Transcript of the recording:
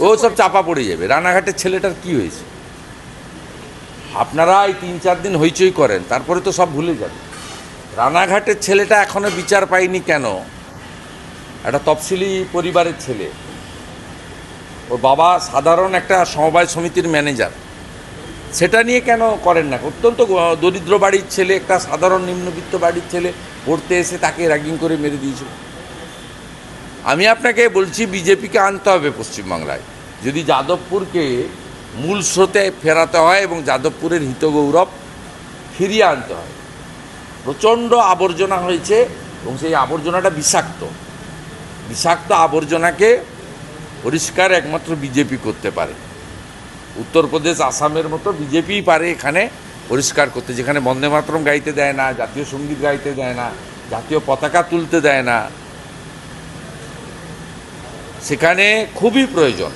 ও সব পড়েছে। চাপা পড়ে যাবে। রানাঘাটের ছেলেটার কি হয়েছে? আপনারা এই 3-4 দিন হইচই করেন, তারপরে তো সব ভুলে যাবেন। রানাঘাটের ছেলেটা এখনো বিচার পায়নি কেন? একটা তফসিলি পরিবারের ছেলে, ওর বাবা সাধারণ একটা সমবায় সমিতির ম্যানেজার। সেটা নিয়ে কেন করেন না? অত্যন্ত দরিদ্র বাড়ির ছেলে, একটা সাধারণ নিম্নবিত্ত বাড়ির ছেলে, পড়তে এসে তাকে র্যাগিং করে মেরে দিয়েছিল। আমি আপনাকে বলছি, বিজেপিকে আনতে হবে পশ্চিমবাংলায়, যদি যাদবপুরকে মূল স্রোতে ফেরাতে হয় এবং যাদবপুরের হিতগৌরব ফিরিয়ে আনতে হয়। প্রচণ্ড আবর্জনা হয়েছে এবং সেই আবর্জনাটা বিষাক্ত। বিষাক্ত আবর্জনাকে পরিষ্কার একমাত্র বিজেপি করতে পারে। উত্তরপ্রদেশ, আসামের মতো বিজেপিই পারে এখানে পরিষ্কার করতে, যেখানে বন্দে মাতরম গাইতে দেয় না, জাতীয় সঙ্গীত গাইতে দেয় না, জাতীয় পতাকা তুলতে দেয় না। সেখানে খুবই প্রয়োজন